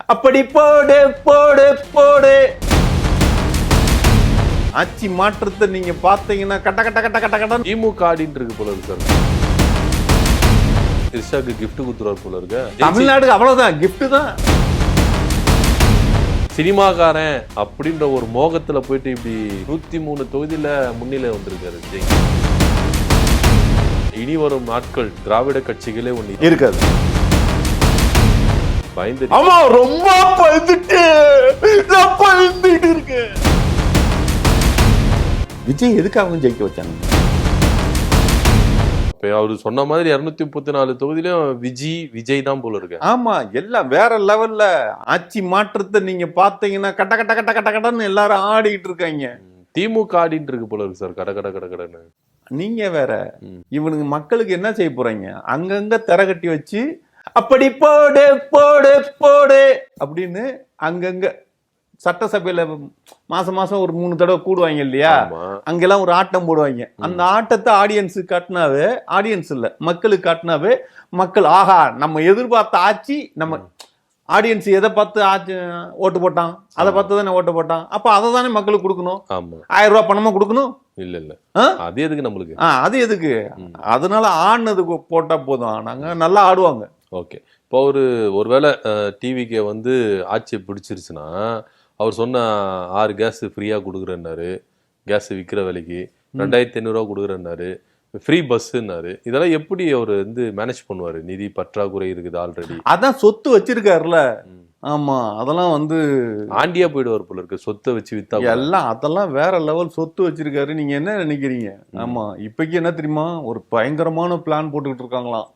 அப்படி போடு போடு போடு. ஆட்சி மாற்றத்தை நீங்க பாத்தீங்கன்னா கட்ட கட்ட கட்ட கட்ட கட்ட திமுக ஆடிட்டு இருக்கு போல இருக்கு சார். திரிஷாக்கு கிஃப்ட் குத்துறாரு போல இருக்கு. தமிழ்நாடு அவ்வளவுதான், கிஃப்ட் தான். சினிமாக்காரன் அப்படின்ற ஒரு மோகத்துல போயிட்டு இப்படி 103 தொகுதியில முன்னிலை வந்திருக்காரு விஜய். இனி வரும் நாட்கள் திராவிட கட்சிகளே ஒண்ணு இருக்காது. பயந்து ஆமா, ரொம்ப பயந்துட்டு இருக்கு. விஜய் எதுக்கு அவங்க ஜெயிக்க வச்சாங்க? அவரு சொன்ன மாதிரி 234 தொகுதியிலும் விஜய் தான் போல இருக்கு. ஆமா, எல்லாம் வேற லெவல்ல. ஆட்சி மாற்றத்தை நீங்க பாத்தீங்கன்னா கட்ட கட்ட கட்ட கட்ட கடன்னு எல்லாரும் ஆடிட்டு இருக்காங்க. திமுக ஆடிட்டு இருக்கு போல இருக்கு சார். கட கட கட கடன்னு. நீங்க வேற, இவனுங்க மக்களுக்கு என்ன செய்ய போறீங்க? அங்கங்க திரை கட்டி வச்சு அப்படி போடு போடு போடு அப்படின்னு அங்கங்க சட்டசபையில மாசம் மாசம் ஒரு 3 தடவை கூடுவாங்க இல்லையா? அங்கெல்லாம் ஒரு ஆட்டம் போடுவாங்க. அந்த ஆட்டத்தை ஆடியன்ஸு காட்டினாவே, ஆடியன்ஸ் இல்ல மக்களுக்கு காட்டினாவே, மக்கள் ஆஹா நம்ம எதிர்பார்த்த ஆட்சி. நம்ம ஆடியன்ஸ் எதை பார்த்து ஆட்சி ஓட்டு போட்டான், அதை பார்த்து தானே ஓட்டு போட்டான். அப்ப அதை தானே மக்களுக்கு கொடுக்கணும். 1000 ரூபாய் பணமா கொடுக்கணும். இல்ல இல்ல, அது எதுக்கு நம்மளுக்கு? அது எதுக்கு? அதனால ஆடினதுக்கு போட்டா போதும், நாங்க நல்லா ஆடுவாங்க. ஓகே, இப்போ ஒருவேளை டிவிக்கு வந்து ஆட்சியை பிடிச்சிருச்சுன்னா, அவர் சொன்ன 6 கேஸ் ஃப்ரீயா கொடுக்குறேன்னாரு, கேஸ் விற்கிற விலைக்கு 2500 ரூபா கொடுக்குறேன்னாரு, ஃப்ரீ பஸ்ஸுன்னாரு. இதெல்லாம் எப்படி அவர் வந்து மேனேஜ் பண்ணுவாரு? நிதி பற்றாக்குறை இருக்குது ஆல்ரெடி. அதான் சொத்து வச்சிருக்காருல. ஆமா, அதெல்லாம் வந்து ஆண்டியா போயிடுவார் போல இருக்கு. சொத்தை வச்சு வித்தா எல்லாம் அதெல்லாம் வேற லெவல் சொத்து வச்சிருக்காரு. நீங்க என்ன நினைக்கிறீங்க? ஆமா, இப்பக்கு என்ன தெரியுமா, ஒரு பயங்கரமான பிளான் போட்டுக்கிட்டு இருக்காங்களாம்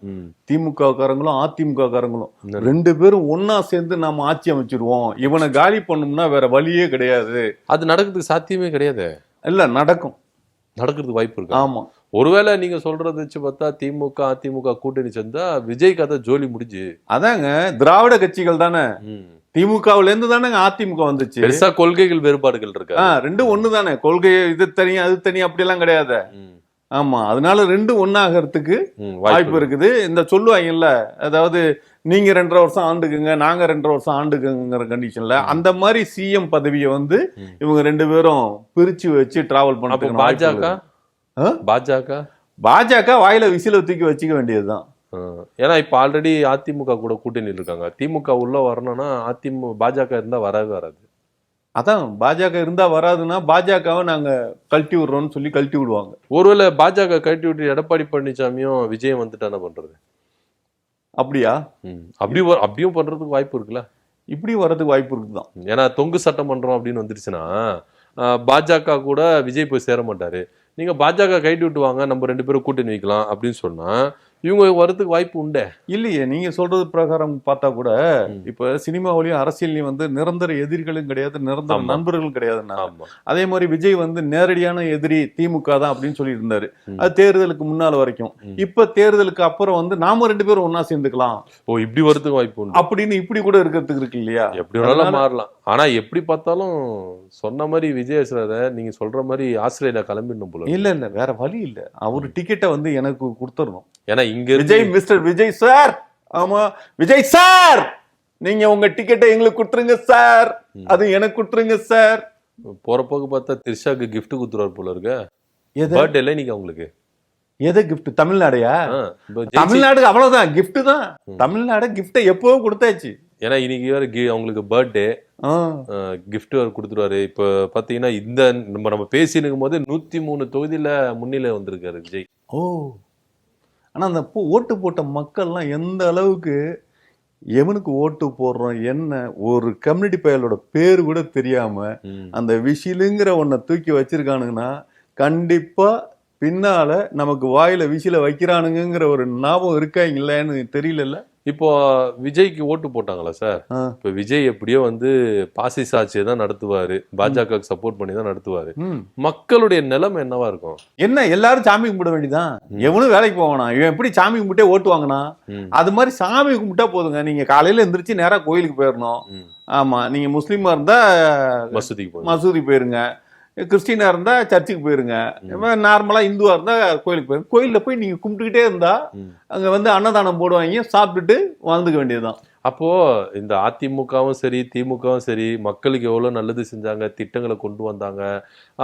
திமுக காரங்களும் அதிமுக காரங்களும். 2 பேரும் ஒன்னா சேர்ந்து நாம ஆட்சி அமைச்சிருவோம், இவனை காலி பண்ணோம்னா வேற வழியே கிடையாது. அது நடக்கிறதுக்கு சாத்தியமே கிடையாது. இல்ல, நடக்கிறதுக்கு வாய்ப்பு இருக்கு. ஆமா, ஒருவேளை நீங்க சொல்றது வச்சு பார்த்தா திமுக அதிமுக கூட்டணி சேர்ந்தா விஜய் கதை ஜோலி முடிஞ்சு. அதாங்க, திராவிட கட்சிகள் தானே. திமுகவுல இருந்து தானே அதிமுக வந்துச்சு. பெருசா கொள்கைகள் வேறுபாடுகள் இருக்கு. 2 ஒண்ணு தானே. கொள்கை இது தனியா அது தனியா அப்படி எல்லாம் கிடையாது. ஆமா, அதனால 2 ஒன்னாகிறதுக்கு வாய்ப்பு இருக்குது. இந்த சொல்லுவாங்கல்ல, அதாவது நீங்க 2.5 வருஷம் ஆண்டுக்குங்க, நாங்க 2.5 வருஷம் ஆண்டுக்குங்கிற கண்டிஷன்ல அந்த மாதிரி சிஎம் பதவியை வந்து இவங்க 2 பேரும் பிரிச்சு வச்சு டிராவல் பண்ண. பாஜக வாயில விசில தூக்கி வச்சுக்க வேண்டியதுதான். ஏன்னா இப்ப ஆல்ரெடி அதிமுக கூட கூட்டணி இருக்காங்க. திமுக உள்ள வரணும்னா பாஜக இருந்தா வரவே வராது. அதான், பாஜக இருந்தா வராதுன்னா பாஜகவை நாங்க கழட்டி விடுறோம்னு சொல்லி கழட்டி விடுவாங்க. ஒருவேளை பாஜக கழட்டி விட்டு எடப்பாடி பழனிசாமியும் விஜயம் வந்துட்டு என்ன பண்றது? அப்படியா? அப்படியும் பண்றதுக்கு வாய்ப்பு இருக்குல்ல. இப்படி வர்றதுக்கு வாய்ப்பு இருக்குதான். ஏன்னா தொங்கு சட்டமன்றம் அப்படின்னு வந்துருச்சுன்னா பாஜக கூட விஜய் போய் சேர மாட்டாரு. நீங்க பாஜக கைட்டு விட்டு வாங்க, நம்ம 2 பேரும் கூட்டணி வைக்கலாம் அப்படின்னு சொன்னா இவங்க வரதுக்கு வாய்ப்பு உண்டே. இல்லையே, நீங்க சொல்றது பிரகாரம் பார்த்தா கூட இப்ப சினிமாவிலையும் அரசியலையும் வந்து நிரந்தர எதிரிகளும் கிடையாது, நிரந்தர நண்பர்களும் கிடையாதுன்னா. அதே மாதிரி விஜய் வந்து நேரடியான எதிரி திமுக தான் அப்படின்னு சொல்லி இருந்தாரு. அது தேர்தலுக்கு முன்னால வரைக்கும். இப்ப தேர்தலுக்கு அப்புறம் வந்து நாம 2 பேரும் ஒன்னா சேர்ந்துக்கலாம், இப்படி வரதுக்கு வாய்ப்பு உண்டு அப்படின்னு இப்படி கூட இருக்கிறதுக்கு இருக்கு இல்லையா? எப்படி வேணாலும் மாறலாம். ஆனா எப்படி பார்த்தாலும் சொன்ன மாதிரி விஜய் நீங்க சொல்ற மாதிரி ஆஸ்திரேலியா கிளம்பிடணும் போல. இல்ல இல்ல, வேற வழி இல்ல. அவரு டிக்கெட்டை வந்து எனக்கு கொடுத்துடணும். ஏன்னா இங்க விஜய், மிஸ்டர் விஜய் சார். ஆமா, விஜய் சார், நீங்க உங்க டிக்கெட்டை எங்களுக்கு கொடுத்துருங்க சார், அது எனக்கு கொடுத்துருங்க சார். போறப்போக்கு பார்த்தா திரிஷாக்கு கிஃப்ட் குத்துறாரு போல இருக்கு. பர்த்டே இல்லை நீங்க அவங்களுக்கு. எதை கிஃப்ட்? தமிழ்நாடையா? தமிழ்நாடு அவ்வளவுதான், கிஃப்ட் தான். தமிழ்நாடு கிஃப்டை எப்பவோ கொடுத்தாச்சு. ஏன்னா இன்னைக்கு வேற அவங்களுக்கு பர்த்டே, கிஃப்ட் வேற கொடுத்துருவாரு. இப்ப பாத்தீங்கன்னா இந்த நம்ம பேசினுக்கும் போது 103 தொகுதியில முன்னிலை வந்திருக்காரு விஜய். ஆனா அந்த ஓட்டு போட்ட மக்கள்லாம் எந்த அளவுக்கு எவனுக்கு ஓட்டு போடுறோம் என்ன, ஒரு கம்யூனிட்டி பயலோட பேரு கூட தெரியாம அந்த விசிலுங்கிற ஒன்ன தூக்கி வச்சிருக்கானுங்கன்னா கண்டிப்பா பின்னால நமக்கு வாயில விசில வைக்கிறானுங்கிற ஒரு ஞாபகம் இருக்காங்கன்னு தெரியல. இப்போ விஜய்க்கு ஓட்டு போட்டாங்களா சார்? இப்ப விஜய் எப்படியோ வந்து பாசிச ஆட்சியை தான் நடத்துவாரு, பாஜக சப்போர்ட் பண்ணி தான் நடத்துவாரு. மக்களுடைய நிலைமை என்னவா இருக்கும்? என்ன, எல்லாரும் சாமி கும்பிட வேண்டியதான். எவனும் வேலைக்கு போவானா? இவன் எப்படி சாமி கும்பிட்டே ஓட்டு வாங்கினா? அது மாதிரி சாமி கும்பிட்டா போதுங்க. நீங்க காலையில எந்திரிச்சு நேரா கோயிலுக்கு போயிடணும். ஆமா, நீங்க முஸ்லீமா இருந்தா மசூதி போயிருங்க, கிறிஸ்டினா இருந்தா சர்ச்சுக்கு போயிருங்க, நார்மலா இந்துவா இருந்தா கோயிலுக்கு போயிருங்க. கோயில்ல போய் நீங்க கும்பிட்டுக்கிட்டே இருந்தா அங்க வந்து அன்னதானம் போடுவாங்க, சாப்பிட்டுட்டு வாழ்ந்துக்க வேண்டியதுதான். அப்போ இந்த அதிமுகவும் சரி திமுகவும் சரி மக்களுக்கு எவ்வளவு நல்லது செஞ்சாங்க, திட்டங்களை கொண்டு வந்தாங்க.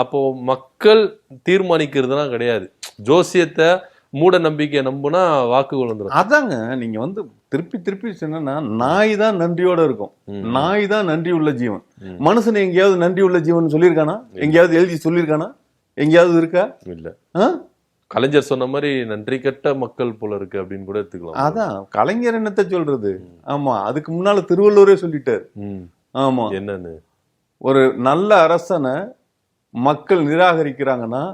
அப்போ மக்கள் தீர்மானிக்கிறதுலாம் கிடையாது. ஜோசியத்தை மூட நம்பிக்கையை நம்புனா வாக்குகள் வந்துடும். அதாங்க நீங்க வந்து திருப்பி திருப்பி சொன்னா நாய் தான் நன்றியோட இருக்கும். நாய் தான் நன்றி உள்ள ஜீவன். மனுஷன் எங்கேயாவது நன்றி உள்ள ஜீவன் சொல்லியிருக்கானா? எங்கேயாவது எழுதி சொல்லியிருக்கானா? எங்கேயாவது இருக்கா? இல்ல. கலைஞர் சொன்ன மாதிரி நன்றி கெட்ட மக்கள் போல இருக்கு அப்படின்னு கூட எடுத்துக்கலாம். அதான் கலைஞர் என்னத்தை சொல்றது. ஆமா, அதுக்கு முன்னால திருவள்ளுவரே சொல்லிட்டாரு. ஆமா, என்னன்னு, ஒரு நல்ல அரசனை மக்கள் நிராகரிக்கிறாங்கன்னா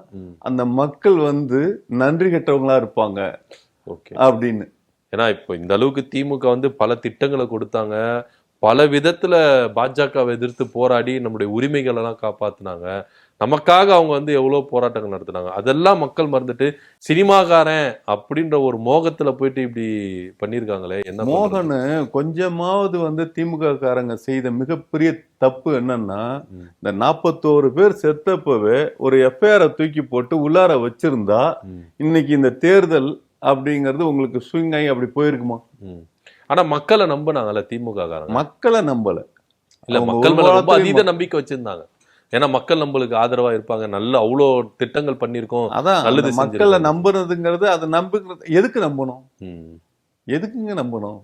அந்த மக்கள் வந்து நன்றி கெட்டவங்களா இருப்பாங்க அப்படின்னு. ஏன்னா இப்போ இந்த அளவுக்கு திமுக வந்து பல திட்டங்களை கொடுத்தாங்க, பல விதத்துல பாஜகவை எதிர்த்து போராடி நம்முடைய உரிமைகள் எல்லாம் காப்பாத்தினாங்க. நமக்காக அவங்க வந்து எவ்வளவு போராட்டங்கள் நடத்தினாங்க. அதெல்லாம் மக்கள் மறந்துட்டு சினிமாக்காரன் அப்படின்ற ஒரு மோகத்துல போயிட்டு இப்படி பண்ணிருக்காங்களே. என்ன மோகன் கொஞ்சமாவது வந்து திமுக காரங்க செய்த மிகப்பெரிய தப்பு என்னன்னா, இந்த 41 பேர் செத்தப்பவே ஒரு எஃப்ஐஆரை தூக்கி போட்டு உள்ளார வச்சிருந்தா இன்னைக்கு இந்த தேர்தல் அப்படிங்கிறது உங்களுக்கு ஸ்விங் ஆகி அப்படி போயிருக்குமா? ஆனா மக்களை நம்பினாங்கல்ல திமுக காரங்க. மக்களை நம்பல. இல்ல, மக்கள் மேல ரொம்ப அதீத நம்பிக்கை வச்சிருந்தாங்க. ஏன்னா மக்கள் நம்மளுக்கு ஆதரவா இருப்பாங்க, நல்ல அவ்வளோ திட்டங்கள் பண்ணிருக்கோம். அதான் நல்லது. மக்களை நம்புறதுங்கிறது அது நம்புகிறது. எதுக்கு நம்பணும்? எதுக்குங்க நம்பணும்?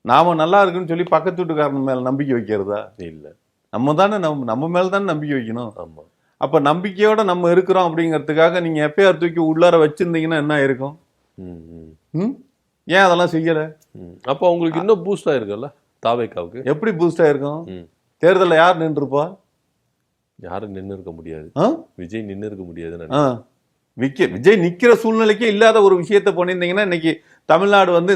நாம நல்லா இருக்குன்னு சொல்லி பக்கத்து வீட்டுக்காரன் மேல நம்பிக்கை வைக்கிறதா? இல்ல, நம்ம தானே நம்ம மேல தானே நம்பிக்கை வைக்கணும். ஆமா. அப்ப நம்பிக்கையோட நம்ம இருக்கிறோம் அப்படிங்கிறதுக்காக நீங்க எஃப்ஐஆர் தூக்கி உள்ளார வச்சிருந்தீங்கன்னா என்ன இருக்கும்? ஏன் அதெல்லாம் செய்யல? அப்ப உங்களுக்கு இன்னும் பூஸ்ட் ஆயிருக்குல்ல தாவேக்காவுக்கு. எப்படி பூஸ்ட் ஆயிருக்கும்? தேர்தலில் யார் நின்றுப்பா? யாரும் நின்று இருக்க முடியாது. விஜய் நின்று இருக்க முடியாது. விஜய் நிக்கிற சூழ்நிலைக்கே இல்லாத ஒரு விஷயத்த பண்ணியிருந்தீங்கன்னா இன்னைக்கு தமிழ்நாடு வந்து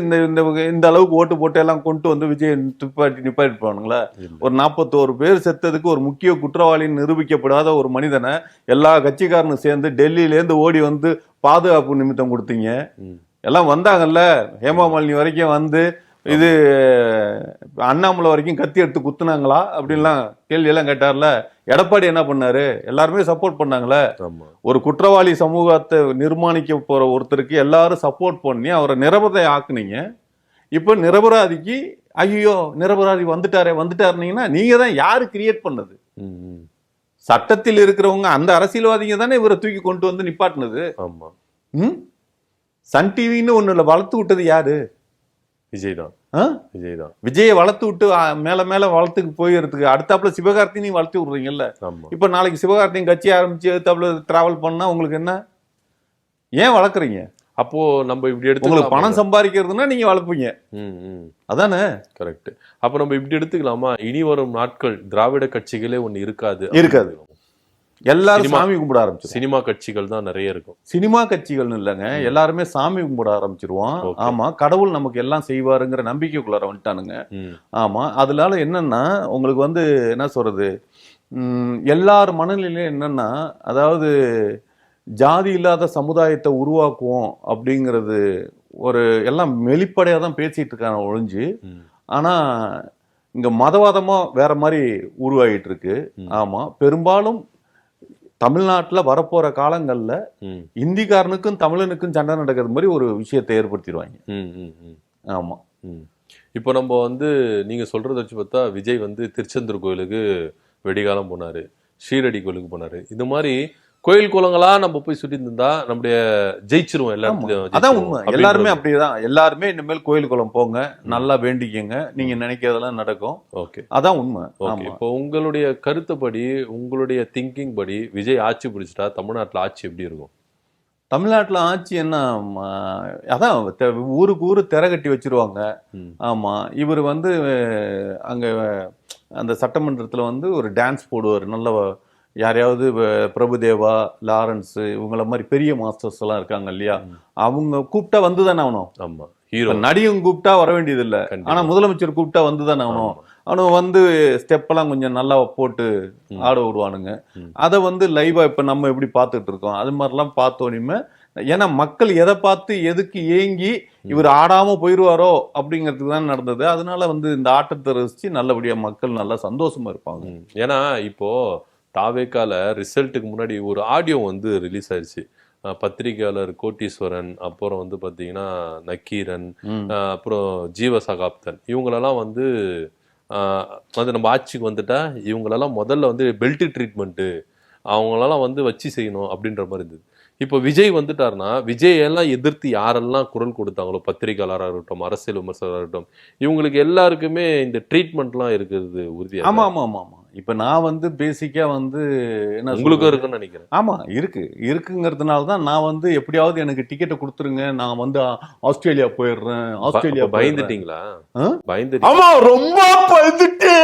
இந்த அளவுக்கு ஓட்டு போட்டு எல்லாம் கொண்டு வந்து விஜய் நிப்பாட்டி போவானுங்களா? ஒரு 41 பேர் செத்ததுக்கு ஒரு முக்கிய குற்றவாளின்னு நிரூபிக்கப்படாத ஒரு மனிதனை எல்லா கட்சிக்காரனும் சேர்ந்து டெல்லியிலேருந்து ஓடி வந்து பாதுகாப்பு நிமித்தம் கொடுத்தீங்க. எல்லாம் வந்தாங்கல்ல, ஹேமா மாலினி வரைக்கும் வந்து இது அண்ணாமலை வரைக்கும் கத்தி எடுத்து குத்துனாங்களா அப்படின்லாம் கேள்வி எல்லாம் கேட்டார்ல. எடப்பாடி என்ன பண்ணாரு? எல்லாருமே சப்போர்ட் பண்ணாங்களே. ஒரு குற்றவாளி சமூகத்தை நிர்மாணிக்க போற ஒருத்தருக்கு எல்லாரும் சப்போர்ட் பண்ணி அவரை நிரபராதி ஆக்குனீங்க. இப்ப நிரபராதிக்கு ஐயோ நிரபராதி வந்துட்டாருனீங்கன்னா நீங்க தான் யாரு கிரியேட் பண்ணது? சட்டத்தில் இருக்கிறவங்க அந்த அரசியல்வாதிங்க தானே இவரை தூக்கி கொண்டு வந்து நிப்பாட்டினது. ஆமா. சன் டிவின்னு ஒண்ணுல வளர்த்து விட்டது யாரு? விஜய் தான். விஜயை வளர்த்து விட்டு மேல மேல வளர்த்துக்கு போயிடுறதுக்கு அடுத்தாப்புல சிவகார்த்தினையும் வளர்த்து விடுறீங்கல்ல. இப்ப நாளைக்கு சிவகார்த்தியும் கட்சி ஆரம்பிச்சு அடுத்தாப்புல டிராவல் பண்ணா உங்களுக்கு என்ன? ஏன் வளர்க்குறீங்க? அப்போ நம்ம இப்படி எடுத்து உங்களுக்கு பணம் சம்பாதிக்கிறதுனா நீங்க வளர்ப்பீங்க. அதானே கரெக்ட். அப்ப நம்ம இப்படி எடுத்துக்கலாமா? இனி வரும் நாட்கள் திராவிட கட்சிகளே ஒண்ணு இருக்காது. எல்லாரும் சாமி கும்பிட ஆரம்பிச்சு. சினிமா கட்சிகள் தான் நிறைய இருக்கும். சினிமா கட்சிகள்னு இல்லைங்க, எல்லாருமே சாமி கும்பிட ஆரம்பிச்சிருவோம். ஆமா, கடவுள் நமக்கு எல்லாம் செய்வாருங்கிற நம்பிக்கைக்குள்ளார வந்துட்டானுங்க. ஆமா, அதனால என்னன்னா உங்களுக்கு வந்து என்ன சொல்றது, எல்லார் மனநிலையும் என்னன்னா, அதாவது ஜாதி இல்லாத சமுதாயத்தை உருவாக்குவோம் அப்படிங்கிறது ஒரு எல்லாம் வெளிப்படையா தான் பேசிட்டு இருக்காங்க ஒழிஞ்சு. ஆனா இங்க மதவாதமா வேற மாதிரி உருவாகிட்டு இருக்கு. ஆமா, பெரும்பாலும் தமிழ்நாட்டில் வரப்போற காலங்கள்ல இந்திக்காரனுக்கும் தமிழனுக்கும் சண்டை நடக்கிறது மாதிரி ஒரு விஷயத்தை ஏற்படுத்திடுவாங்க. ஆமா. இப்போ நம்ம வந்து நீங்க சொல்றத வச்சு பார்த்தா விஜய் வந்து திருச்செந்தூர் கோயிலுக்கு வெடிகாலம் போனாரு, ஷீரடி கோயிலுக்கு போனாரு. இது மாதிரி கோயில் குளங்களா நம்ம போய் சுற்றி இருந்தா நம்முடைய ஜெயிச்சிருவோம் எல்லாத்துலயும். அதான் உண்மை. எல்லாருமே அப்படிதான். எல்லாருமே இனிமேல் கோயில் குளம் போங்க, நல்லா வேண்டிக்கங்க, நீங்க நினைக்கிறதெல்லாம் நடக்கும். ஓகே, அதான் உண்மை. இப்போ உங்களுடைய கருத்துப்படி, உங்களுடைய திங்கிங் படி விஜய் ஆட்சி பிடிச்சிட்டா தமிழ்நாட்டுல ஆட்சி எப்படி இருக்கும்? தமிழ்நாட்டுல ஆட்சி என்ன, அதான் ஊருக்கு ஊரு திரை கட்டி வச்சிருவாங்க. ஆமா, இவர் வந்து அங்க அந்த சட்டமன்றத்துல வந்து ஒரு டான்ஸ் போடுவார். நல்ல யாரையாவது பிரபுதேவா, லாரன்ஸ் இவங்கள மாதிரி பெரிய மாஸ்டர்ஸ் எல்லாம் இருக்காங்க இல்லையா, அவங்க கூப்பிட்டா வந்துதானே ஆகணும். ஆமா, ஹீரோ நடிகன் கூப்பிட்டா வர வேண்டியது இல்லை. ஆனா முதலமைச்சர் கூப்பிட்டா வந்துதானே ஆகணும். அவனும் வந்து ஸ்டெப் எல்லாம் கொஞ்சம் நல்லா போட்டு ஆட விடுவானுங்க. அதை வந்து லைவா இப்ப நம்ம எப்படி பார்த்துட்டு இருக்கோம், அது மாதிரிலாம் பார்த்தோன்னே. ஏன்னா மக்கள் எதை பார்த்து எதுக்கு ஏங்கி இவர் ஆடாம போயிடுவாரோ அப்படிங்கிறதுக்கு தான் நடந்தது. அதனால வந்து இந்த ஆட்டத்தை ரசிச்சு நல்லபடியா மக்கள் நல்லா சந்தோஷமா இருப்பாங்க. ஏன்னா இப்போ தாவேக்கால ரிசல்ட்டுக்கு முன்னாடி ஒரு ஆடியோ வந்து ரிலீஸ் ஆயிடுச்சு. பத்திரிகையாளர் கோட்டீஸ்வரன், அப்புறம் வந்து பாத்தீங்கன்னா நக்கீரன், அப்புறம் ஜீவ சகாப்தன், இவங்களெல்லாம் வந்து அது நம்ம ஆட்சிக்கு வந்துட்டா இவங்களெல்லாம் முதல்ல வந்து பெல்ட் ட்ரீட்மெண்ட்டு அவங்களெல்லாம் வந்து வச்சு செய்யணும் அப்படின்ற மாதிரி இருந்தது. இப்போ விஜய் வந்துட்டாருன்னா விஜய் எல்லாம் எதிர்த்து யாரெல்லாம் குரல் கொடுத்தாங்களோ, பத்திரிகையாளராக இருக்கட்டும், அரசியல் விமர்சகராக இருக்கட்டும், இவங்களுக்கு எல்லாருக்குமே இந்த ட்ரீட்மெண்ட்லாம் இருக்கிறது உறுதியா? ஆமா ஆமா ஆமா ஆமா. இப்ப நான் வந்து பேசிக்கா வந்து என்ன உங்களுக்கும் இருக்குன்னு நினைக்கிறேன். ஆமா இருக்குங்கிறதுனால தான் நான் வந்து எப்படியாவது எனக்கு டிக்கெட்டை கொடுத்துருங்க, நான் வந்து ஆஸ்திரேலியா போயிடுறேன். ஆஸ்திரேலியா பயந்துட்டீங்களா? பயந்துட்டு ஆமா, ரொம்ப பயந்துட்டு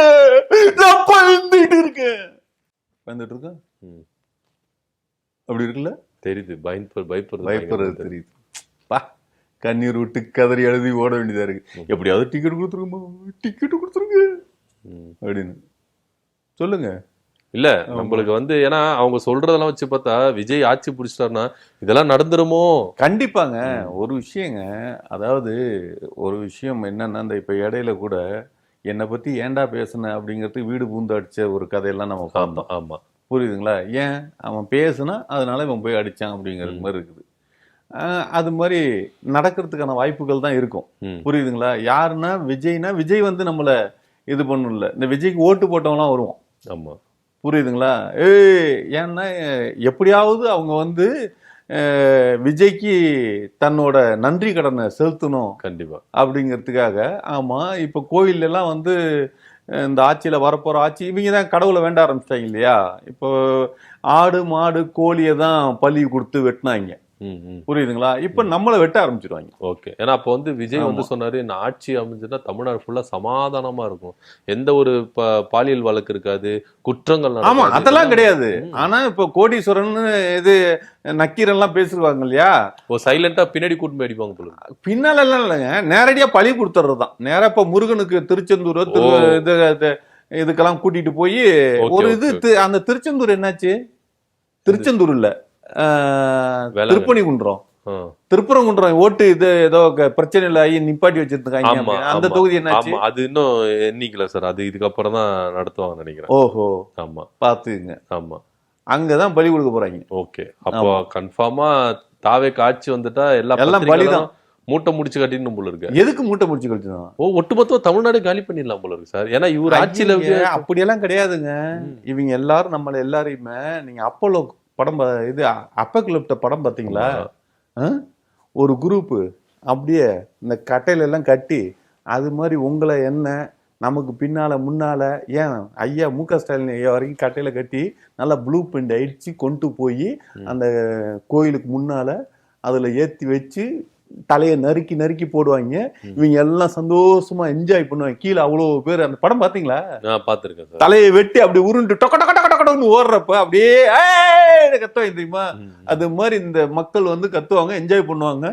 நான் பயந்துட்டு இருக்கேன். பயந்துட்டு இருக்கேன். அப்படி இருக்குல்ல, தெரியுது. பயப்படுறது தெரியுது. பா, கண்ணீர் விட்டு கதறி எழுதி ஓட வேண்டியதா இருக்கு. எப்படியாவது டிக்கெட் கொடுத்துருங்க, டிக்கெட் கொடுத்துருங்க அப்படின்னு சொல்லுங்க. இல்ல நம்மளுக்கு வந்து ஏன்னா அவங்க சொல்றதெல்லாம் வச்சு பார்த்தா விஜய் ஆட்சி பிடிச்சிட்டாருன்னா இதெல்லாம் நடந்துருமோ? கண்டிப்பாங்க. ஒரு விஷயங்க, அதாவது ஒரு விஷயம் என்னன்னா, இந்த இப்ப இடையில கூட என்னை பத்தி ஏன்டா பேசுன அப்படிங்கிறதுக்கு வீடு பூந்து அடிச்ச ஒரு கதையெல்லாம் நம்ம பார்த்தோம். ஆமா, புரியுதுங்களா? ஏன் அவன் பேசுனா அதனால இவன் போய் அடிச்சான் அப்படிங்கிறது மாதிரி இருக்குது. அது மாதிரி நடக்கிறதுக்கான வாய்ப்புகள் தான் இருக்கும். புரியுதுங்களா? யாருன்னா விஜய்னா, விஜய் வந்து நம்மள இது பண்ணல, இந்த விஜய்க்கு ஓட்டு போட்டவங்களாம் வருவான். ஆமா, புரியுதுங்களா? ஏன்னா எப்படியாவது அவங்க வந்து விஜய்க்கு தன்னோட நன்றி கடனை செலுத்தணும் கண்டிப்பா அப்படிங்கிறதுக்காக. ஆமா, இப்ப கோயில் எல்லாம் வந்து இந்த ஆட்சியில வரப்போற ஆட்சி இவங்க தான் கடவுளை வேண்ட ஆரம்பிச்சிட்டாங்க இல்லையா? இப்போ ஆடு மாடு கோழியை தான் பலி கொடுத்து வெட்டினாங்க. புரியுதுங்களா? இப்ப நம்மளை வெட்ட ஆரம்பிச்சிருவாங்க. ஓகே. ஏன்னா அப்ப வந்து விஜய் வந்து சொன்னாரு, இந்த ஆட்சி அமைஞ்சுன்னா தமிழ்நாடு ஃபுல்லா சமாதானமா இருக்கும், எந்த ஒரு பாலியல் வழக்கு இருக்காது, குற்றங்கள். ஆமா, அதெல்லாம் கிடையாது. ஆனா இப்ப கோடீஸ்வரன் இது நக்கீரெல்லாம் பேசுவாங்க இல்லையா, சைலண்டா பின்னாடி கூட்டு போய் அடிப்பாங்க போல. பின்னால எல்லாம் இல்லைங்க, நேரடியா பழி கொடுத்துறதுதான். நேரா இப்ப முருகனுக்கு திருச்செந்தூர் இதுக்கெல்லாம் கூட்டிட்டு போய் ஒரு இது. அந்த திருச்செந்தூர் என்னாச்சு? திருச்செந்தூர் இல்ல, திருப்பணிகுன்றம். திருப்பரங்குன்றம் ஓட்டு இது ஏதோ பிரச்சனைல ஆகி நிப்பாட்டி வச்சிருக்காங்க. அந்த தொகுதி என்னாச்சு? அது இன்னும் எண்ணிக்கல சார். அது இதுக்கப்புறம் தான் நடத்துவாங்க நினைக்கிறேன். ஓஹோ, ஆமா, பாத்துங்க. ஆமா, அங்கதான் பலி கொடுக்க போறாங்க. ஓகே. அப்போ கன்ஃபார்மா தாவே காட்சி வந்துட்டா எல்லாம் பலிதான். மூட்டை முடிச்சு கட்டின்னு போல இருக்கு. எதுக்கு மூட்டை முடிச்சு கட்டணும்? ஒட்டுமொத்தமா தமிழ்நாடு காலி பண்ணிடலாம் போல இருக்கு சார். ஏன்னா இவர் ஆட்சியில அப்படியெல்லாம் கிடையாதுங்க. இவங்க எல்லாரும் நம்மள எல்லாரையுமே, நீங்க அப்போலோ படம் இது அப்போகலிப்ட படம் பாத்தீங்களா? ஒரு குரூப் அப்படியே இந்த கட்டையில எல்லாம் கட்டி, அது மாதிரி உங்களை என்ன நமக்கு பின்னால முன்னால, ஏன் ஐயா மு.க. ஸ்டாலின் ஐயா வரைக்கும் கட்டையில கட்டி நல்லா ப்ளூ பிரிண்ட் அடிச்சு கொண்டு போய் அந்த கோயிலுக்கு முன்னால அதுல ஏத்தி வச்சு தலையை நறுக்கி நறுக்கி போடுவாங்க. இவங்க எல்லாம் சந்தோஷமா என்ஜாய் பண்ணுவாங்க. கீழே அவ்வளவு பேர். அந்த படம் பாத்தீங்களா? பாத்துருக்கேன். தலையை வெட்டி அப்படி உருண்டு டொக்க டொக்க டொக்க டொக்கன்னு ஓடுறப்ப அப்படியே கத்துவாங்க தெரியுமா? அது மாதிரி இந்த மக்கள் வந்து கத்துவாங்க, என்ஜாய் பண்ணுவாங்க.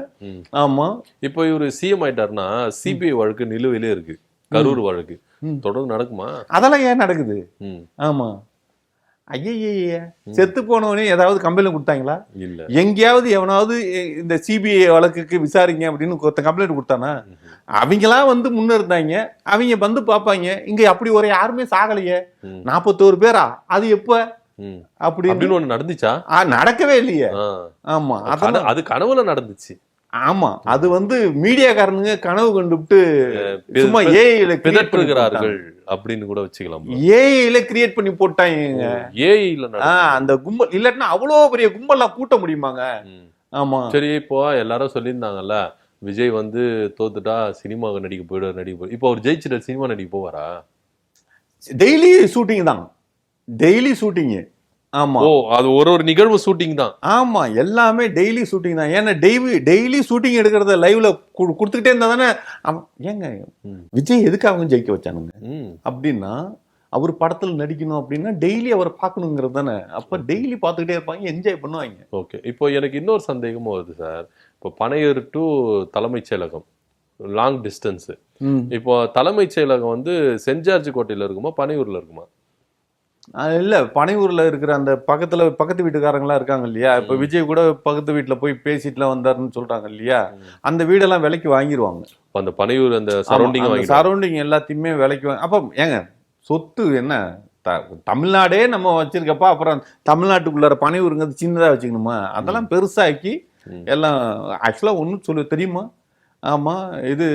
ஆமா. இப்போ இவரு சிஎம் ஆயிட்டாருன்னா சிபிஐ வழக்கு நிலுவையிலே இருக்கு, கரூர் வழக்கு தொடர்ந்து நடக்குமா? அதெல்லாம் ஏன் நடக்குது? ஆமா. ஐய, செத்து போனவனே ஏதாவது கம்ப்ளைண்ட் கொடுத்தாங்களா? இல்ல. எங்கேயாவது எவனாவது இந்த சிபிஐ வழக்குக்கு விசாரிங்க அப்படின்னு கம்ப்ளைண்ட் கொடுத்தானா? அவங்களாம் வந்து முன்ன இருந்தாங்க, அவங்க வந்து பாப்பாங்க. இங்க அப்படி ஒரு யாருமே சாகலையே, 41 பேரா? அது எப்ப அப்படின்னு ஒண்ணு நடந்துச்சா? நடக்கவே இல்லையே. ஆமா, அது கனவுல நடந்துச்சு. ஆமா, அது வந்து மீடியாக்காரனுங்க கனவு கண்டுபிட்டு சும்மா ஏஐல பிதற்றுகிறார்கள் அப்படின்னு கூட வச்சுக்கலாம். ஏஐல கிரியேட் பண்ணி போட்டாங்க. ஏஐல அந்த கும்பல் இல்லாட்டினா அவ்வளவு பெரிய கும்பல்லாம் கூட்ட முடியுமாங்க? ஆமா. சரி, இப்போ எல்லாரும் சொல்லியிருந்தாங்கல்ல, விஜய் வந்து தோத்துட்டா சினிமா நடிக்க போயிடுவார். இப்போ அவர் ஜெயிச்சுட்டு சினிமா நடிக்க போவாரா? டெய்லி ஷூட்டிங் தான், டெய்லி ஷூட்டிங். ஆமா. ஓ, அது ஒரு நிகழ்வு ஷூட்டிங் தான். ஆமா, எல்லாமே டெய்லி ஷூட்டிங் தான். ஏன்னா டெய்லி ஷூட்டிங் எடுக்கிறத லைவ்ல கொடுத்துக்கிட்டே இருந்தா தானே. ஏங்க விஜய் எதுக்கு அவங்க ஜெயிக்க வச்சானுங்க அப்படின்னா, அவர் படத்துல நடிக்கணும் அப்படின்னா டெய்லி அவரை பார்க்கணுங்கிறது தானே. அப்ப டெய்லி பார்த்துக்கிட்டே இருப்பாங்க, என்ஜாய் பண்ணுவாங்க. ஓகே. இப்போ எனக்கு இன்னொரு சந்தேகமும் வருது சார். இப்போ பனையூர் டு தலைமைச் செயலகம் லாங் டிஸ்டன்ஸ். இப்போ தலைமைச் செயலகம் வந்து சென்ட் ஜார்ஜ் கோட்டையில இருக்குமா, பனையூர்ல இருக்குமா? இல்ல, பனையூர்ல இருக்கிற அந்த பக்கத்து வீட்டுக்காரங்களா இருக்காங்க இல்லையா? இப்ப விஜய் கூட பக்கத்து வீட்டுல போய் பேசிட்டுலாம் வந்தாருன்னு சொல்றாங்க இல்லையா? அந்த வீடெல்லாம் விலைக்கு வாங்கிடுவாங்க. அந்த பனையூர் அந்த சரௌண்டிங் எல்லாத்தையுமே விலைக்கு அப்ப ஏங்க சொத்து என்ன தமிழ்நாடே நம்ம வச்சிருக்கப்பா, அப்புறம் தமிழ்நாட்டுக்குள்ளார பனை ஊருங்கிறது சின்னதா வச்சுக்கணுமா? அதெல்லாம் பெருசாக்கி எல்லாம் ஆக்சுவலா ஒன்றும் சொல்ல தெரியுமா? ஆமா, இது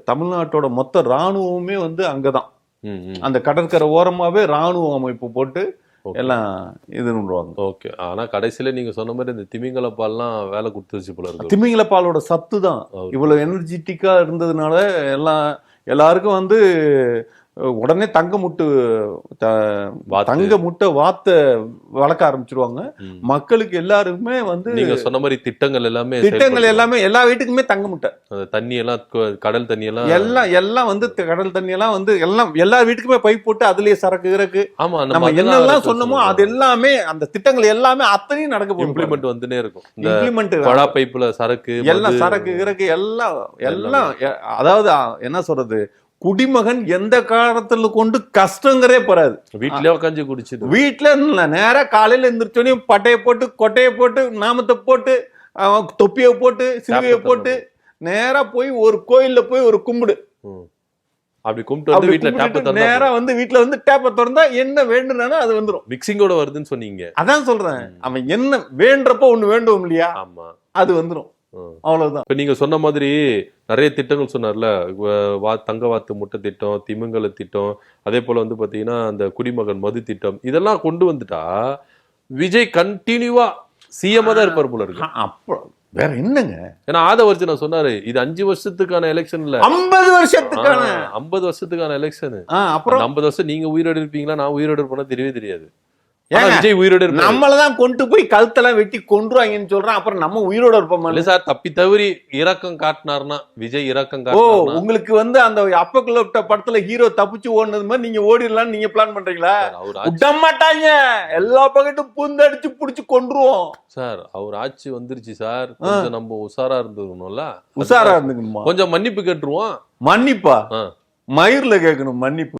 தமிழ்நாட்டோட மொத்த இராணுவமே வந்து அங்கதான், அந்த கடற்கரை ஓரமாவே ராணுவ அமைப்பு போட்டு எல்லாம் இது பண்ணுவாங்க. ஓகே. ஆனா கடைசியில நீங்க சொன்ன மாதிரி இந்த திமிங்கல பால்லாம் வேலை கொடுத்துருச்சு போல இருக்கு. திமிங்கல பாலோட சத்து தான் இவ்வளவு எனர்ஜெட்டிக்கா இருந்ததுனால எல்லாருக்கும் வந்து உடனே தங்க முட்டை வாத்த வளர்க்க ஆரம்பிச்சிருவாங்க. மக்களுக்கு எல்லாருக்குமே வந்து நீங்க சொன்ன மாதிரி திட்டங்கள் எல்லாமே எல்லா வீட்டுக்குமே தங்க முட்டை, தண்ணி எல்லாம், கடல் தண்ணி எல்லாம் வந்து கடல் தண்ணி எல்லாம் வந்து எல்லாம் எல்லா வீட்டுக்குமே பைப் போட்டு அதுலயே சரக்கு இறக்கு. ஆமா, நம்ம என்னெல்லாம் சொன்னோமோ அது எல்லாமே, அந்த திட்டங்கள் எல்லாமே அத்தனையும் நடக்க போகுது. இம்ப்ளிமெண்ட் வந்துனே இருக்கும். இம்ப்ளிமெண்ட் பழா பைப்புல சரக்கு எல்லாம், சரக்கு இறக்கு எல்லாம் அதாவது என்ன சொல்றது, குடிமகன் எந்த காலத்துல கொண்டு கஷ்டங்கிறே போறாது. வீட்லயே உட்காந்து குடிச்சிட்டு, வீட்டுல இல்ல, நேரா காலையில எந்திரிச்சோனையும் பட்டையை போட்டு கொட்டையை போட்டு நாமத்தை போட்டு தொப்பியை போட்டு சிலுவையை போட்டு நேரா போய் ஒரு கோயில்ல போய் ஒரு கும்பிடு, அப்படி கும்பிட்டு வந்து வீட்டுல டேப்ப நேரா வந்து வீட்டுல வந்து டேப்பை திறந்தா என்ன வேண்டும்னா அது வந்துடும். மிக்சிங்கோட வருதுன்னு சொன்னீங்க. அதான் சொல்றேன், அவன் என்ன வேண்டப்போ ஒண்ணு வேண்டும் இல்லையா, ஆமா, அது வந்துடும். அவ்வளவுதான். இப்ப நீங்க சொன்ன மாதிரி நிறைய திட்டங்கள் சொன்னார்ல, தங்க வாத்து முட்டை திட்டம், திமிங்கல திட்டம், அதே போல வந்து பாத்தீங்கன்னா அந்த குடிமகன் மது திட்டம், இதெல்லாம் கொண்டு வந்துட்டா விஜய் கண்டினியூவா சிஎம் தான் இருப்பார் போல இருக்கு. அப்ப வேற என்னங்க, ஏன்னா ஆதவர்ஜனா சொன்னாரு இது 5 வருஷத்துக்கான எலெக்ஷன் இல்ல, 50 வருஷத்துக்கான 50 வருஷத்துக்கான எலெக்ஷன். அப்புறம் 50 வருஷம் நீங்க உயிரோடு இருப்பீங்களா, நான் உயிரோடு இருப்பேன்னா தெரியவே தெரியாது. விஜய் உயிரோடு நம்மளதான் கொண்டு போய் கழுத்தெல்லாம் வெட்டி கொன்றுவாங்கன்னு சொல்றான், அப்புறம் நம்ம உயிரோட இருப்போம். இல்ல சார், தப்பி தவறி இரக்கம் காட்டினார்னா விஜய் இரக்கம் காட்டினார். உங்களுக்கு வந்து அந்த அப்போகலிப்ட படத்துல ஹீரோ தப்பிச்சு ஓடுனது மாதிரி நீங்க ஓடிடலாம்னு நீங்க பிளான் பண்றீங்களா? விட மாட்டாங்க, எல்லா பக்கத்தும் பூந்தடிச்சு புடிச்சு கொன்றுவோம் சார். அவர் ஆட்சி வந்துருச்சு சார், கொஞ்சம் நம்ம உஷாரா இருந்துக்கணும்ல. உஷாரா இருந்துக்கணுமா? கொஞ்சம் மன்னிப்பு கேட்டுருவோம். மன்னிப்பா? மயிர்ல கேட்கணும் மன்னிப்பு.